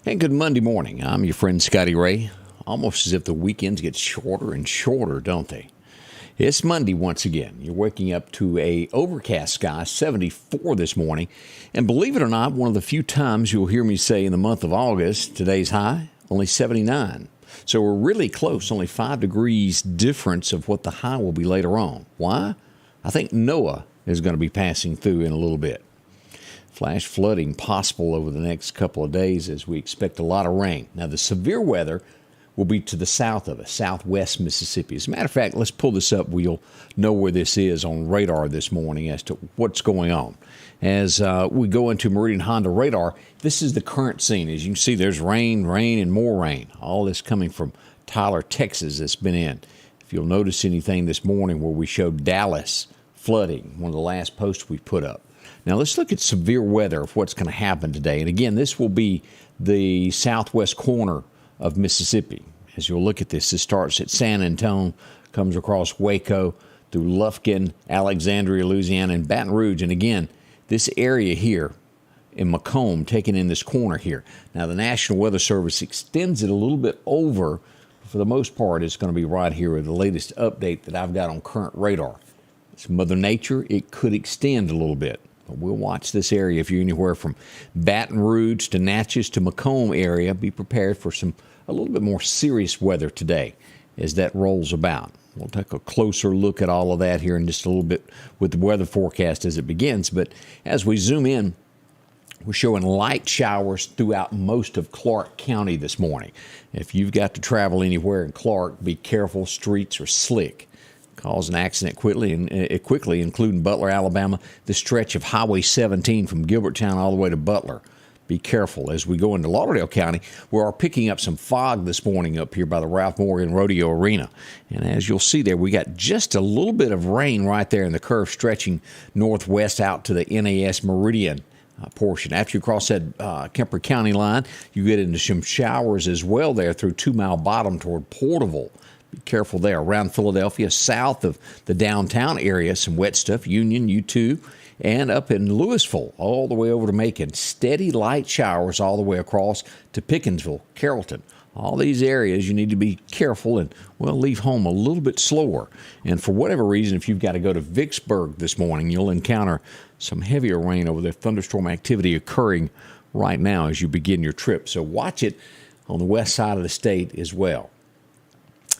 And good Monday morning. I'm your friend Scotty Ray. Almost as if the weekends get shorter and shorter, don't they? It's Monday once again. You're waking up to a overcast sky, 74 this morning. And believe it or not, one of the few times you'll hear me say in the month of August, today's high, only 79. So we're really close, only 5 degrees difference of what the high will be later on. Why? I think Noah is going to be passing through in a little bit. Flash flooding possible over the next couple of days as we expect a lot of rain. Now, the severe weather will be to the south of us, southwest Mississippi. As a matter of fact, let's pull this up. We'll know where this is on radar this morning as to what's going on. As we go into Meridian Honda radar, this is the current scene. As you can see, there's rain, and more rain. All this coming from Tyler, Texas, that's been in. If you'll notice anything this morning where we showed Dallas flooding, one of the last posts we put up. Now, let's look at severe weather of what's going to happen today. And again, this will be the southwest corner of Mississippi. As you'll look at this, this starts at San Antonio, comes across Waco, through Lufkin, Alexandria, Louisiana, and Baton Rouge. And again, this area here in Macomb, taking in this corner here. Now, the National Weather Service extends it a little bit over. For the most part, it's going to be right here with the latest update that I've got on current radar. It's Mother Nature. It could extend a little bit. But we'll watch this area. If you're anywhere from Baton Rouge to Natchez to Macomb area, be prepared for a little bit more serious weather today as that rolls about. We'll take a closer look at all of that here in just a little bit with the weather forecast as it begins. But as we zoom in, we're showing light showers throughout most of Clark County this morning. If you've got to travel anywhere in Clark, be careful. Streets are slick. Cause an accident quickly, including Butler, Alabama, the stretch of Highway 17 from Gilberttown all the way to Butler. Be careful as we go into Lauderdale County. We are picking up some fog this morning up here by the Ralph Morgan Rodeo Arena. And as you'll see there, we got just a little bit of rain right there in the curve stretching northwest out to the NAS Meridian portion. After you cross that Kemper County line, you get into some showers as well there through 2 Mile Bottom toward Porterville. Be careful there. Around Philadelphia, south of the downtown area, some wet stuff, Union, U2, and up in Louisville, all the way over to Macon. Steady light showers all the way across to Pickensville, Carrollton. All these areas you need to be careful and, well, leave home a little bit slower. And for whatever reason, if you've got to go to Vicksburg this morning, you'll encounter some heavier rain over there, thunderstorm activity occurring right now as you begin your trip. So watch it on the west side of the state as well.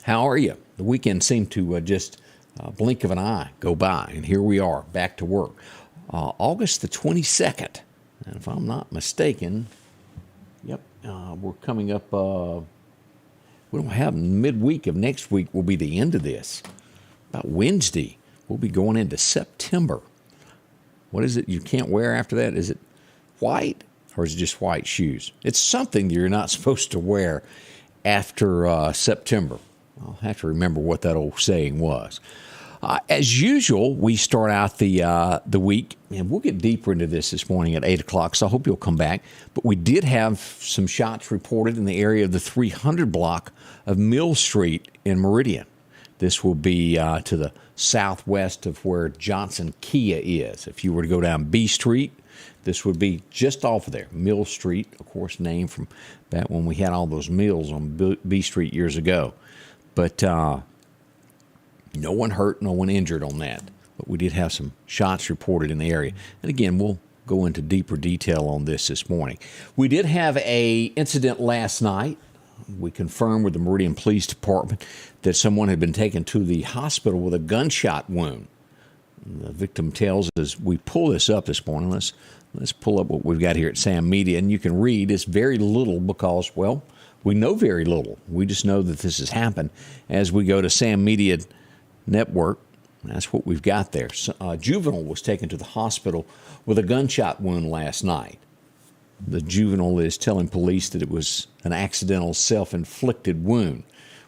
How are you? The weekend seemed to just blink of an eye go by, and here we are, back to work. August the 22nd, and if I'm not mistaken, we're coming up, we don't have midweek of next week will be the end of this. About Wednesday, we'll be going into September. What is it you can't wear after that? Is it white, or is it just white shoes? It's something you're not supposed to wear after September. I'll have to remember what that old saying was. As usual, we start out the week, and we'll get deeper into this morning at 8 o'clock, so I hope you'll come back. But we did have some shots reported in the area of the 300 block of Mill Street in Meridian. This will be to the southwest of where Johnson Kia is. If you were to go down B Street, this would be just off of there. Mill Street, of course, named from back when we had all those mills on B Street years ago. But no one hurt, no one injured on that. But we did have some shots reported in the area. And again, we'll go into deeper detail on this morning. We did have an incident last night. We confirmed with the Meridian Police Department that someone had been taken to the hospital with a gunshot wound. The victim tells us, we pull this up this morning. Let's pull up what we've got here at Sam Media. And you can read, it's very little because, well, we know very little. We just know that this has happened as we go to Sam Media Network. That's what we've got there. A juvenile was taken to the hospital with a gunshot wound last night. The juvenile is telling police that it was an accidental self-inflicted wound.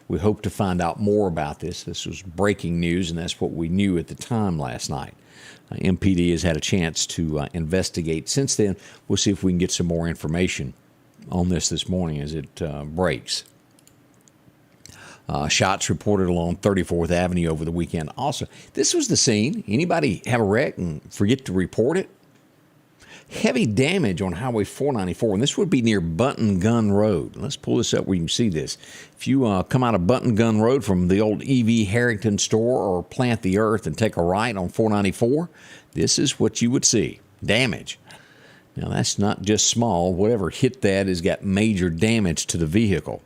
We hope to find out more about this. This was breaking news, and that's what we knew at the time last night. MPD has had a chance to investigate since then. We'll see if we can get some more information on this morning as it breaks. Shots reported along 34th Avenue over the weekend. Also, this was the scene. Anybody have a wreck and forget to report it? Heavy damage on Highway 494, and this would be near Button Gun Road. Let's pull this up where you can see this. If you come out of Button Gun Road from the old E.V. Harrington store or Plant the Earth and take a right on 494, this is what you would see. Damage. Now, that's not just small. Whatever hit that has got major damage to the vehicle.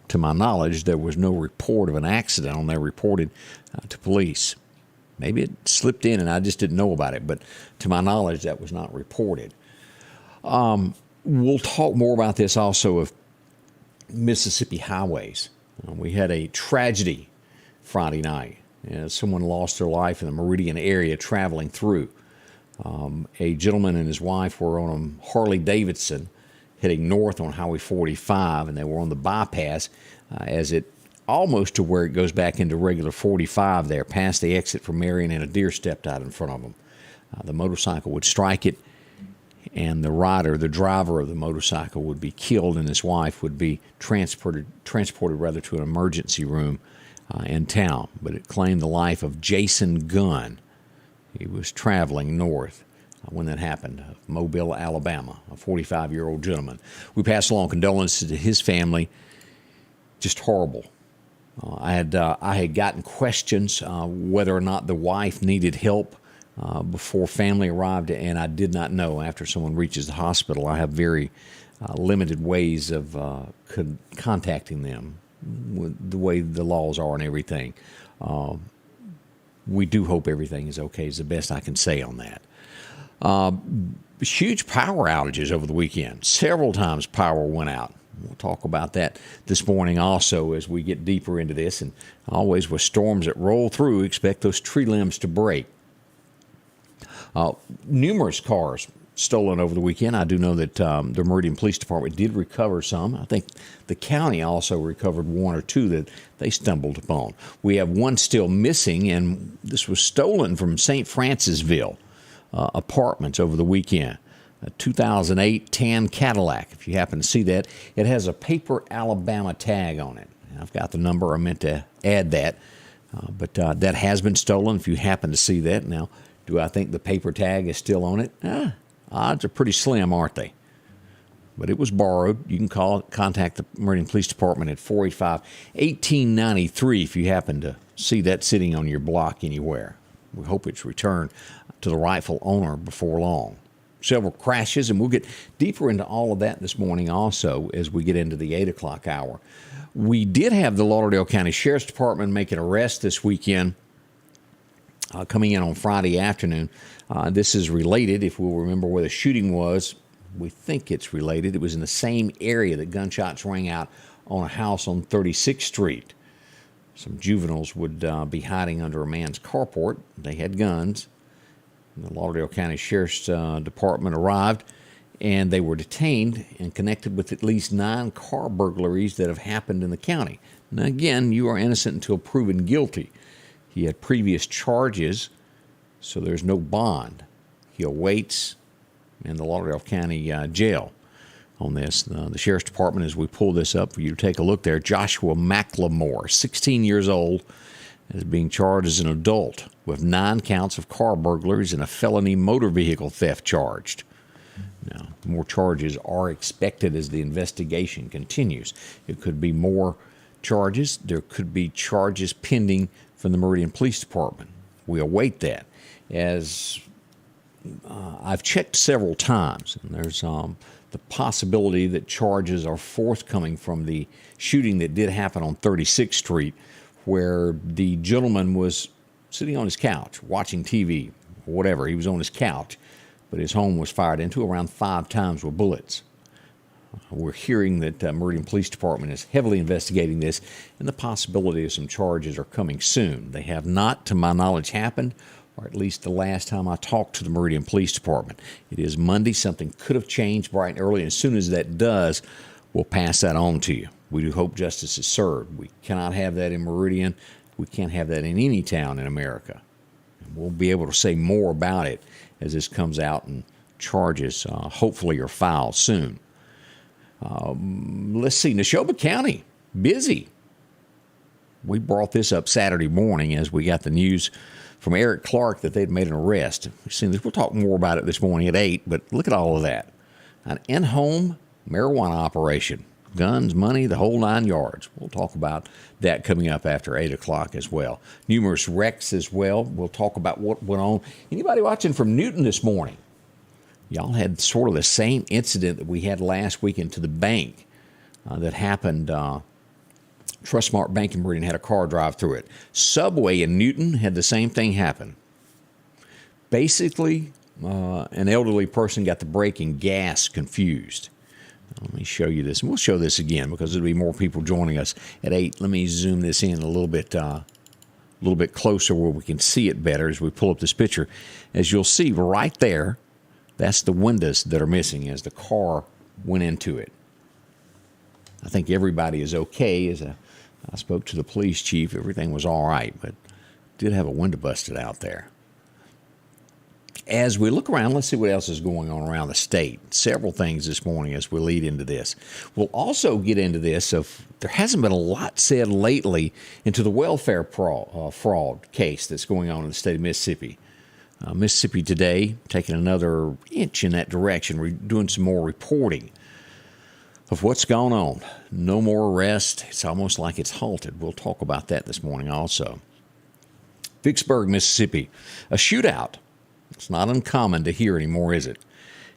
To my knowledge, there was no report of an accident on there reported to police. Maybe it slipped in and I just didn't know about it, but to my knowledge, that was not reported. We'll talk more about this also of Mississippi highways. We had a tragedy Friday night. Someone lost their life in the Meridian area traveling through. A gentleman and his wife were on a Harley-Davidson heading north on Highway 45, and they were on the bypass as it almost to where it goes back into regular 45 there, past the exit from Marion, and a deer stepped out in front of them. The motorcycle would strike it, and the driver of the motorcycle would be killed, and his wife would be transported to an emergency room in town. But it claimed the life of Jason Gunn. He was traveling north when that happened, Mobile, Alabama, a 45-year-old gentleman. We pass along condolences to his family. Just horrible. I had gotten questions whether or not the wife needed help before family arrived, and I did not know. After someone reaches the hospital, I have very limited ways of contacting them with the way the laws are and everything. We do hope everything is okay is the best I can say on that. Huge power outages over the weekend. Several times power went out. We'll talk about that this morning also as we get deeper into this. And always with storms that roll through, expect those tree limbs to break. Numerous cars stolen over the weekend. I do know that the Meridian Police Department did recover some. I think the county also recovered one or two that they stumbled upon. We have one still missing, and this was stolen from St. Francisville apartments over the weekend. A 2008 tan Cadillac, if you happen to see that. It has a paper Alabama tag on it. I've got the number. I meant to add that. But that has been stolen if you happen to see that. Now, do I think the paper tag is still on it? Odds are pretty slim, aren't they? But it was borrowed. You can contact the Meridian Police Department at 485-1893 if you happen to see that sitting on your block anywhere. We hope it's returned to the rightful owner before long. Several crashes, and we'll get deeper into all of that this morning also as we get into the 8 o'clock hour. We did have the Lauderdale County Sheriffs Department make an arrest this weekend, coming in on Friday afternoon. This is related, if we'll remember where the shooting was. We think it's related. It was in the same area that gunshots rang out on a house on 36th Street. Some juveniles would be hiding under a man's carport. They had guns. The Lauderdale County Sheriff's Department arrived, and they were detained and connected with at least 9 car burglaries that have happened in the county. Now, again, you are innocent until proven guilty. He had previous charges, so there's no bond. He awaits in the Lauderdale County jail on this. The Sheriff's Department, as we pull this up for you to take a look there, Joshua McLemore, 16 years old, is being charged as an adult with 9 counts of car burglaries and a felony motor vehicle theft charged. Now, more charges are expected as the investigation continues. It could be more charges. There could be charges pending from the Meridian Police Department. We await that. As I've checked several times, and there's the possibility that charges are forthcoming from the shooting that did happen on 36th Street, where the gentleman was sitting on his couch watching TV or whatever. He was on his couch, but his home was fired into around 5 times with bullets. We're hearing that Meridian Police Department is heavily investigating this, and the possibility of some charges are coming soon. They have not, to my knowledge, happened, or at least the last time I talked to the Meridian Police Department. It is Monday. Something could have changed bright and early, and as soon as that does, we'll pass that on to you. We do hope justice is served. We cannot have that in Meridian. We can't have that in any town in America. We'll be able to say more about it as this comes out and charges hopefully are filed soon. Let's see, Neshoba County, busy. We brought this up Saturday morning as we got the news from Eric Clark that they'd made an arrest. We've seen this. We'll talk more about it this morning at 8, but look at all of that. An in-home marijuana operation. Guns, money, the whole 9 yards. We'll talk about that coming up after 8 o'clock as well. Numerous wrecks as well. We'll talk about what went on. Anybody watching from Newton this morning? Y'all had sort of the same incident that we had last weekend to the bank that happened. Trustmark Bank in Meridian had a car drive through it. Subway in Newton had the same thing happen. Basically, an elderly person got the brake and gas confused. Let me show you this, and we'll show this again because there'll be more people joining us at 8. Let me zoom this in a little bit closer where we can see it better as we pull up this picture. As you'll see right there, that's the windows that are missing as the car went into it. I think everybody is okay. I spoke to the police chief. Everything was all right, but did have a window busted out there. As we look around, let's see what else is going on around the state. Several things this morning as we lead into this. We'll also get into this of there hasn't been a lot said lately into the welfare fraud case that's going on in the state of Mississippi. Mississippi Today taking another inch in that direction. We're doing some more reporting of what's gone on. No more arrests. It's almost like it's halted. We'll talk about that this morning also. Vicksburg, Mississippi. A shootout. It's not uncommon to hear anymore, is it?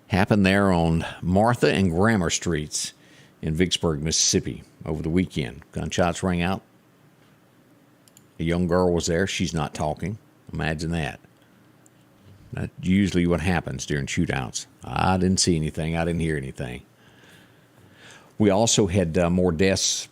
Happened there on Martha and Grammar Streets in Vicksburg, Mississippi over the weekend. Gunshots rang out. A young girl was there. She's not talking. Imagine that. That's usually what happens during shootouts. I didn't see anything. I didn't hear anything. We also had more deaths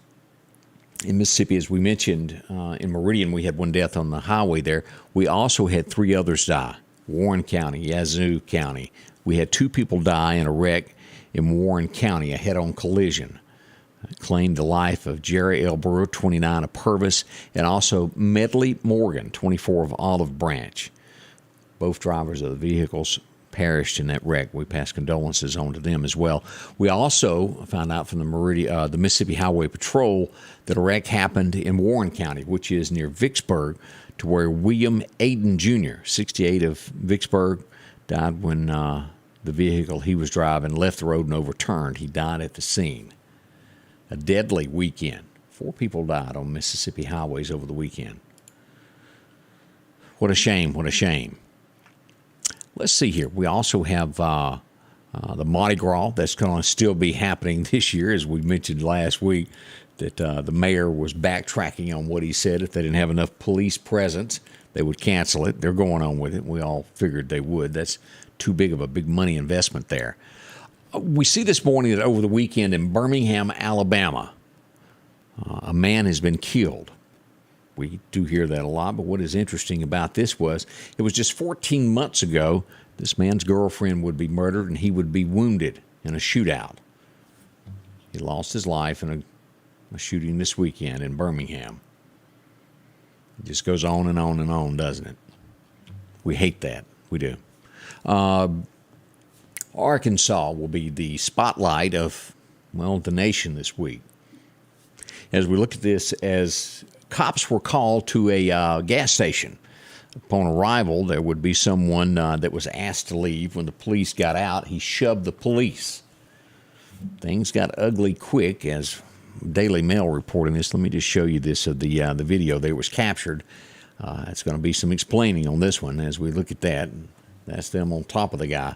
in Mississippi, as we mentioned. In Meridian, we had one death on the highway there. We also had 3 others die. Warren County, Yazoo County. We had 2 people die in a wreck in Warren County, a head-on collision. It claimed the life of Jerry L. Brewer, 29, of Purvis, and also Medley Morgan, 24, of Olive Branch. Both drivers of the vehicles perished in that wreck. We pass condolences on to them as well. We also found out from the Mississippi Highway Patrol that a wreck happened in Warren County, which is near Vicksburg, to where William Aiden Jr., 68, of Vicksburg, died when the vehicle he was driving left the road and overturned. He died at the scene. A deadly weekend. 4 people died on Mississippi highways over the weekend. What a shame, what a shame. Let's see here. We also have the Mardi Gras that's going to still be happening this year, as we mentioned last week, that the mayor was backtracking on what he said. If they didn't have enough police presence, they would cancel it. They're going on with it. We all figured they would. That's too big of a big money investment there. We see this morning that over the weekend in Birmingham, Alabama, a man has been killed. We do hear that a lot, but what is interesting about this was it was just 14 months ago this man's girlfriend would be murdered and he would be wounded in a shootout. He lost his life in a shooting this weekend in Birmingham. It just goes on and on and on, doesn't it? We hate that. We do. Arkansas will be the spotlight of, the nation this week. As we look at this, as cops were called to a gas station. Upon arrival, there would be someone that was asked to leave. When the police got out, he shoved the police. Things got ugly quick, as Daily Mail reporting this. Let me just show you this of the video that was captured. It's going to be some explaining on this one as we look at that. That's them on top of the guy.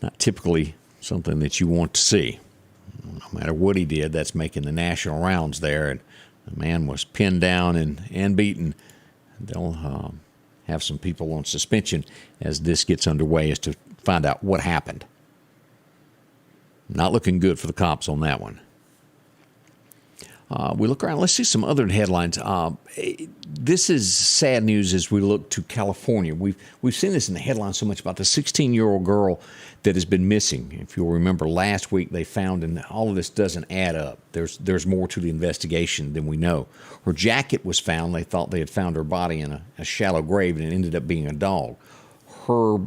Not typically something that you want to see. No matter what he did, that's making the national rounds there. And the man was pinned down and beaten. They'll have some people on suspension as this gets underway as to find out what happened. Not looking good for the cops on that one. We look around. Let's see some other headlines. This is sad news as we look to California. We've seen this in the headlines so much about the 16-year-old girl that has been missing. If you'll remember, last week they found, and all of this doesn't add up. There's more to the investigation than we know. Her jacket was found. They thought they had found her body in a shallow grave, and it ended up being a dog. Her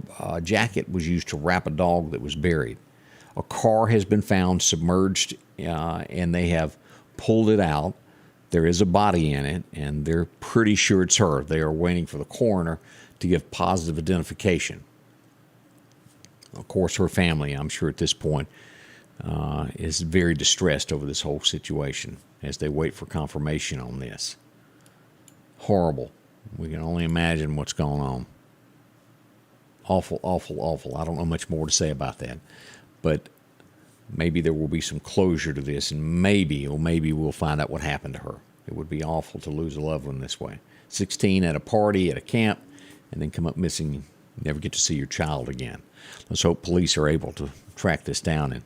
jacket was used to wrap a dog that was buried. A car has been found submerged, and they have pulled it out. There is a body in it, and they're pretty sure it's her. They are waiting for the coroner to give positive identification. Of course, her family, I'm sure at this point, is very distressed over this whole situation as they wait for confirmation on this. Horrible. We can only imagine what's going on. Awful, awful, awful. I don't know much more to say about that. But maybe there will be some closure to this, and maybe we'll find out what happened to her. It would be awful to lose a loved one this way. 16 at a party, at a camp, and then come up missing and never get to see your child again. Let's hope police are able to track this down and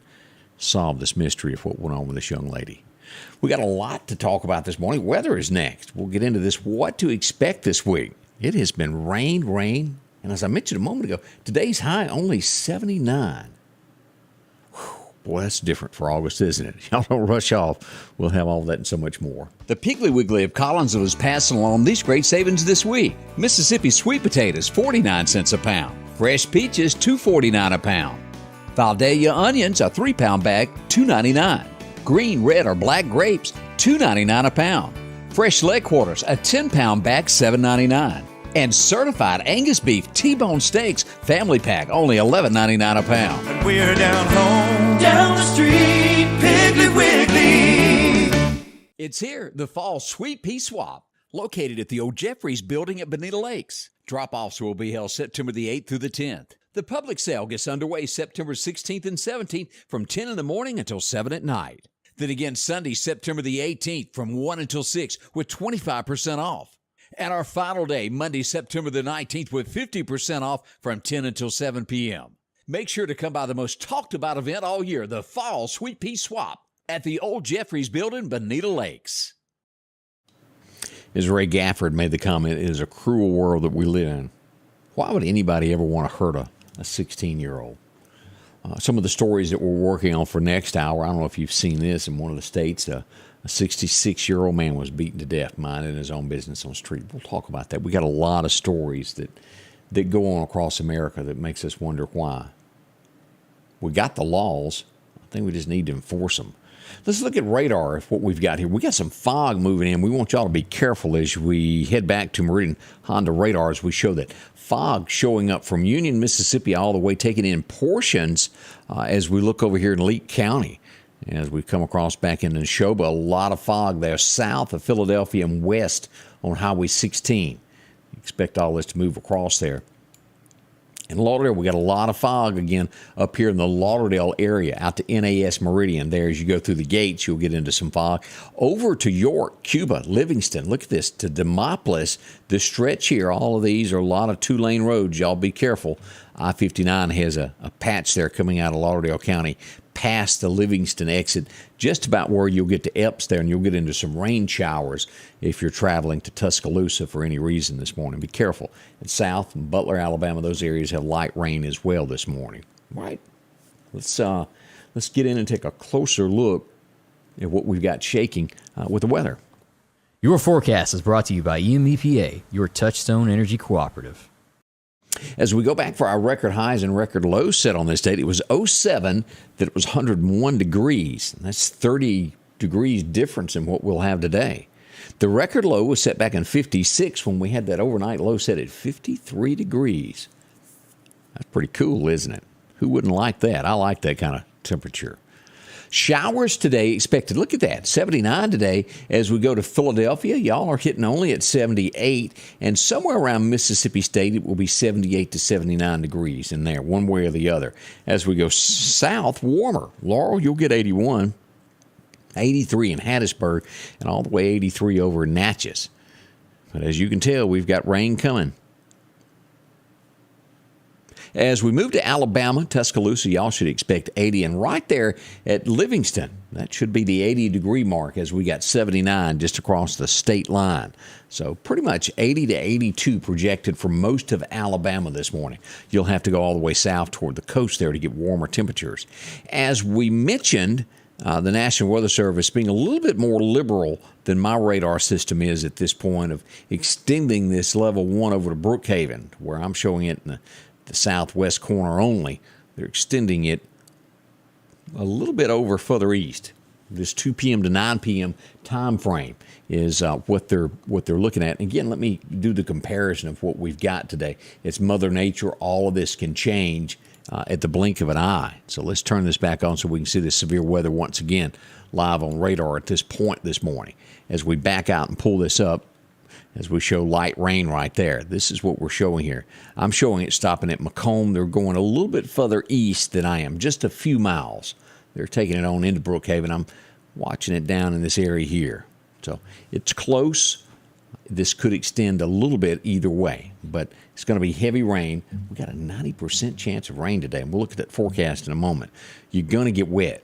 solve this mystery of what went on with this young lady. We got a lot to talk about this morning. Weather is next. We'll get into this, what to expect this week. It has been rain, and as I mentioned a moment ago, today's high only 79. Boy, that's different for August, isn't it? Y'all don't rush off. We'll have all that and so much more. The Piggly Wiggly of Collinsville is passing along these great savings this week. Mississippi sweet potatoes, 49 cents a pound. Fresh peaches, $2.49 a pound. Vidalia onions, a 3-pound bag, $2.99. Green, red, or black grapes, $2.99 a pound. Fresh leg quarters, a 10-pound bag, $7.99. And certified Angus beef T-bone steaks family pack, only $11.99 a pound. And we're down home, down the street, Piggly Wiggly. It's here, the Fall Sweet Pea Swap, located at the Old Jeffries building at Bonita Lakes. Drop-offs will be held September the 8th through the 10th. The public sale gets underway September 16th and 17th from 10 in the morning until 7 at night. Then again Sunday, September the 18th from 1 until 6 with 25% off. And our final day, Monday, September the 19th with 50% off from 10 until 7 p.m. Make sure to come by the most talked about event all year, the Fall Sweet Pea Swap at the Old Jeffries building, Bonita Lakes. As Ray Gafford made the comment, it is a cruel world that we live in. Why would anybody ever want to hurt a 16-year-old? Some of the stories that we're working on for next hour, I don't know if you've seen this in one of the states, a 66-year-old man was beaten to death minding his own business on the street. We'll talk about that. We got a lot of stories that go on across America that makes us wonder why. We got the laws. I think we just need to enforce them. Let's look at radar, what we've got here. We got some fog moving in. We want y'all to be careful as we head back to Meridian Honda radar as we show that fog showing up from Union, Mississippi, all the way, taking in portions as we look over here in Leake County. As we come across back into Neshoba, a lot of fog there south of Philadelphia and west on Highway 16. Expect all this to move across there. In Lauderdale, we got a lot of fog again up here in the Lauderdale area, out to NAS Meridian. There, as you go through the gates, you'll get into some fog. Over to York, Cuba, Livingston. Look at this, to Demopolis. The stretch here, all of these are a lot of two-lane roads. Y'all be careful. I-59 has a patch there coming out of Lauderdale County past the Livingston exit, just about where you'll get to Epps there, and you'll get into some rain showers if you're traveling to Tuscaloosa for any reason this morning. Be careful. And south, Butler, Alabama, those areas have light rain as well this morning. All right, let's get in and take a closer look at what we've got shaking with the weather. Your forecast is brought to you by EMEPA, your Touchstone Energy Cooperative. As we go back for our record highs and record lows set on this date, it was 07 that it was 101 degrees. That's 30 degrees difference in what we'll have today. The record low was set back in 56 when we had that overnight low set at 53 degrees. That's pretty cool, isn't it? Who wouldn't like that? I like that kind of temperature. Showers today expected. Look at that, 79 today. As we go to Philadelphia, y'all are hitting only at 78. And somewhere around Mississippi State, it will be 78 to 79 degrees in there, one way or the other. As we go south, warmer. Laurel, you'll get 81. 83 in Hattiesburg, and all the way 83 over in Natchez. But as you can tell, we've got rain coming. As we move to Alabama, Tuscaloosa, y'all should expect 80. And right there at Livingston, that should be the 80-degree mark as we got 79 just across the state line. So pretty much 80 to 82 projected for most of Alabama this morning. You'll have to go all the way south toward the coast there to get warmer temperatures. As we mentioned, the National Weather Service being a little bit more liberal than my radar system is at this point of extending this level 1 over to Brookhaven, where I'm showing it in the southwest corner only. They're extending it a little bit over further east. This 2 p.m. to 9 p.m. time frame is what they're looking at. And again, let me do the comparison of what we've got today. It's Mother Nature. All of this can change at the blink of an eye. So let's turn this back on so we can see the severe weather once again live on radar at this point this morning. As we back out and pull this up, as we show light rain right there. This is what we're showing here. I'm showing it stopping at Macomb. They're going a little bit further east than I am, just a few miles. They're taking it on into Brookhaven. I'm watching it down in this area here. So it's close. This could extend a little bit either way, but it's going to be heavy rain. We got a 90% chance of rain today, and we'll look at that forecast in a moment. You're going to get wet.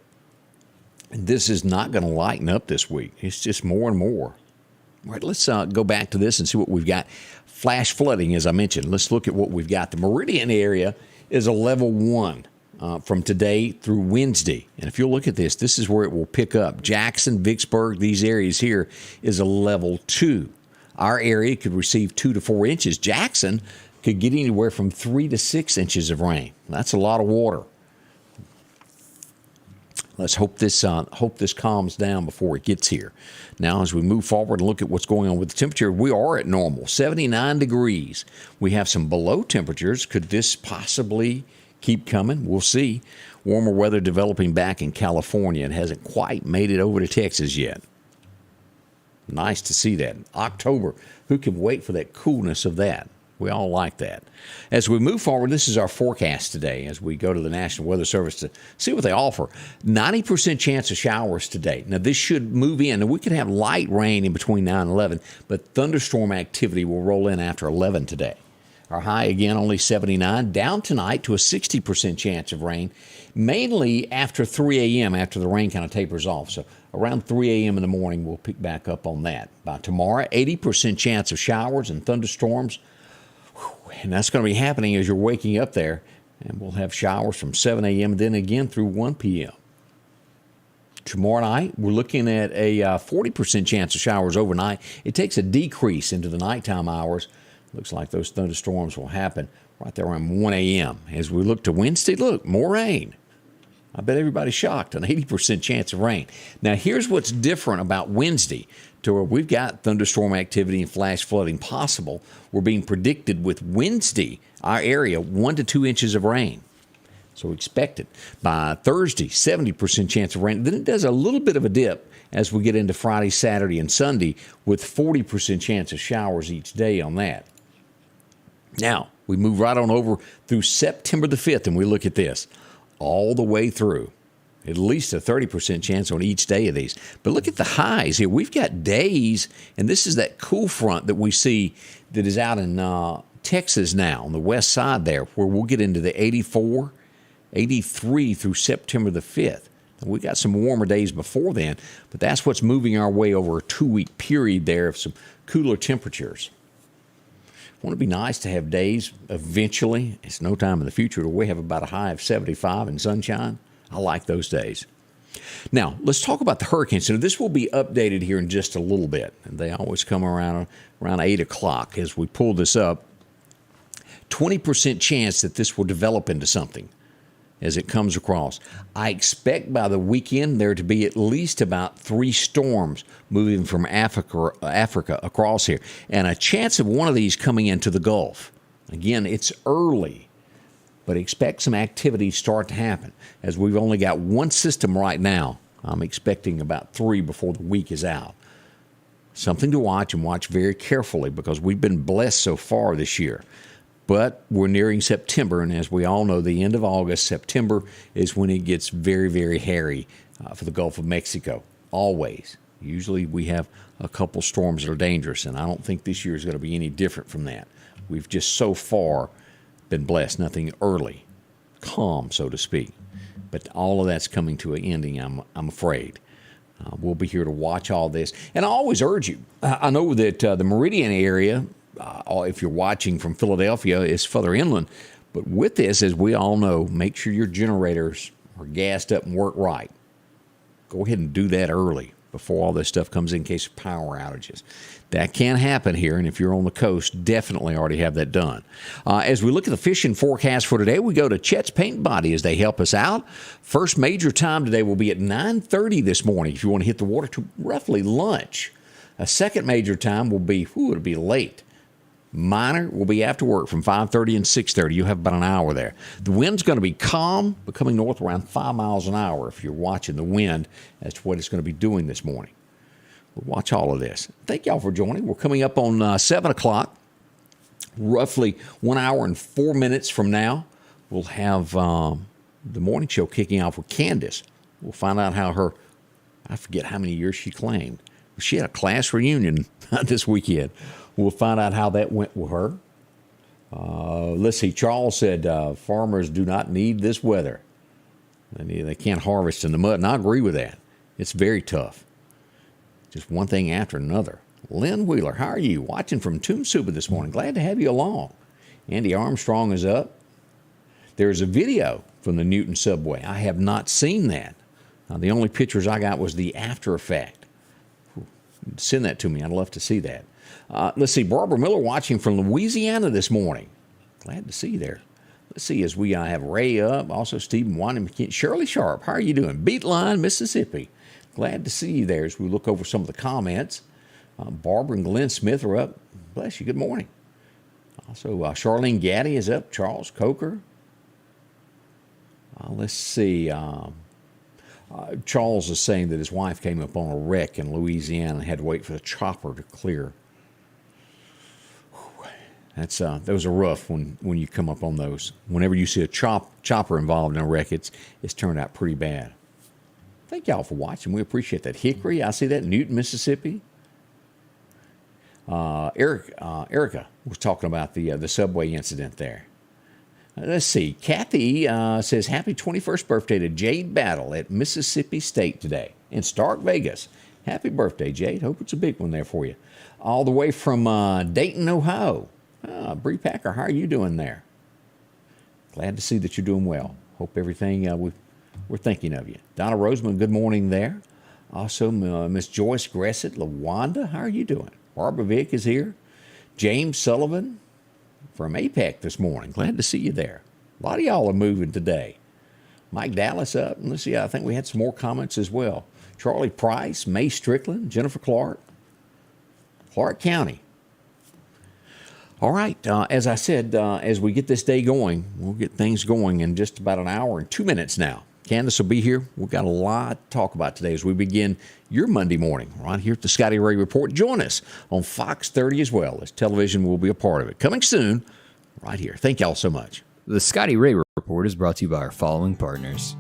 And this is not going to lighten up this week. It's just more and more. All right, let's go back to this and see what we've got. Flash flooding, as I mentioned. Let's look at what we've got. The Meridian area is a level 1 from today through Wednesday. And if you'll look at this, this is where it will pick up. Jackson, Vicksburg, these areas here is a level 2. Our area could receive 2 to 4 inches. Jackson could get anywhere from 3 to 6 inches of rain. That's a lot of water. Let's hope this calms down before it gets here. Now, as we move forward and look at what's going on with the temperature, we are at normal, 79 degrees. We have some below temperatures. Could this possibly keep coming? We'll see. Warmer weather developing back in California. It hasn't quite made it over to Texas yet. Nice to see that. October, who can wait for that coolness of that? We all like that. As we move forward, this is our forecast today as we go to the National Weather Service to see what they offer. 90% chance of showers today. Now, this should move in, and we could have light rain in between 9 and 11, but thunderstorm activity will roll in after 11 today. Our high, again, only 79. Down tonight to a 60% chance of rain, mainly after 3 a.m., after the rain kind of tapers off. So around 3 a.m. in the morning, we'll pick back up on that. By tomorrow, 80% chance of showers and thunderstorms. And that's going to be happening as you're waking up there. And we'll have showers from 7 a.m. and then again through 1 p.m. Tomorrow night, we're looking at a 40% chance of showers overnight. It takes a decrease into the nighttime hours. Looks like those thunderstorms will happen right there around 1 a.m. As we look to Wednesday, look, more rain. I bet everybody's shocked, an 80% chance of rain. Now, here's what's different about Wednesday, to where we've got thunderstorm activity and flash flooding possible. We're being predicted with Wednesday, our area, 1 to 2 inches of rain. So expect it. By Thursday, 70% chance of rain. Then it does a little bit of a dip as we get into Friday, Saturday, and Sunday with 40% chance of showers each day on that. Now, we move right on over through September the 5th, and we look at this. All the way through. At least a 30% chance on each day of these. But look at the highs here. We've got days, and this is that cool front that we see that is out in Texas now, on the west side there, where we'll get into the 84, 83 through September the 5th. And we got some warmer days before then, but that's what's moving our way over a 2-week period there of some cooler temperatures. Won't it be nice to have days eventually? It's no time in the future where we have about a high of 75 and sunshine. I like those days. Now, let's talk about the hurricane center. This will be updated here in just a little bit. And they always come around 8 o'clock as we pull this up. 20% chance that this will develop into something as it comes across. I expect by the weekend there to be at least about 3 storms moving from Africa across here, and a chance of one of these coming into the Gulf. Again, it's early, but expect some activity start to happen. As we've only got one system right now, I'm expecting about 3 before the week is out. Something to watch, and watch very carefully, because we've been blessed so far this year. But we're nearing September, and as we all know, the end of August, September is when it gets very, very hairy for the Gulf of Mexico, always. Usually we have a couple storms that are dangerous, and I don't think this year is going to be any different from that. We've just so far been blessed, nothing early, calm, so to speak. But all of that's coming to an ending, I'm afraid. We'll be here to watch all this. And I always urge you, I know that the Meridian area, if you're watching from Philadelphia, is further inland. But with this, as we all know, make sure your generators are gassed up and work right. Go ahead and do that early. before all this stuff comes in case of power outages. That can happen here, and if you're on the coast, definitely already have that done. As we look at the fishing forecast for today, we go to Chet's Paint Body as they help us out. First major time today will be at 9:30 this morning if you want to hit the water to roughly lunch. A second major time will be, it'll be late. Minor will be after work from 5:30 and 6:30. You'll have about an hour there. The wind's going to be calm, but coming north around 5 miles an hour if you're watching the wind. That's what it's going to be doing this morning. We'll watch all of this. Thank y'all for joining. We're coming up on 7 o'clock, roughly 1 hour and 4 minutes from now. We'll have the morning show kicking off with Candace. We'll find out how I forget how many years she claimed. She had a class reunion this weekend. We'll find out how that went with her. Let's see. Charles said farmers do not need this weather. They can't harvest in the mud, and I agree with that. It's very tough. Just one thing after another. Lynn Wheeler, how are you? Watching from Tuscaloosa this morning. Glad to have you along. Andy Armstrong is up. There's a video from the Newton subway. I have not seen that. The only pictures I got was the after effect. Send that to me. I'd love to see that. Let's see. Barbara Miller watching from Louisiana this morning. Glad to see you there. Let's see, as we have Ray up, also Stephen Wanda McKinney. Shirley Sharp, how are you doing? Beatline, Mississippi. Glad to see you there as we look over some of the comments. Barbara and Glenn Smith are up. Bless you. Good morning. Also, Charlene Gaddy is up. Charles Coker. Let's see. Charles is saying that his wife came up on a wreck in Louisiana and had to wait for the chopper to clear. Those are rough when you come up on those. Whenever you see a chopper involved in a wreck, it's turned out pretty bad. Thank y'all for watching. We appreciate that. Hickory, I see that. Newton, Mississippi. Erica was talking about the subway incident there. Let's see. Kathy says, happy 21st birthday to Jade Battle at Mississippi State today in Stark Vegas. Happy birthday, Jade. Hope it's a big one there for you. All the way from Dayton, Ohio. Bree Packer, how are you doing there? Glad to see that you're doing well. Hope everything, we're thinking of you. Donna Roseman, good morning there. Also, Miss Joyce Gressett, LaWanda, how are you doing? Barbara Vick is here. James Sullivan from APEC this morning. Glad to see you there. A lot of y'all are moving today. Mike Dallas up. And let's see, I think we had some more comments as well. Charlie Price, May Strickland, Jennifer Clark, Clark County. All right, as I said, as we get this day going, we'll get things going in just about an hour and 2 minutes now. Candace will be here. We've got a lot to talk about today as we begin your Monday morning right here at the Scotty Ray Report. Join us on Fox 30 as well, as television will be a part of it. Coming soon right here. Thank y'all so much. The Scotty Ray Report is brought to you by our following partners.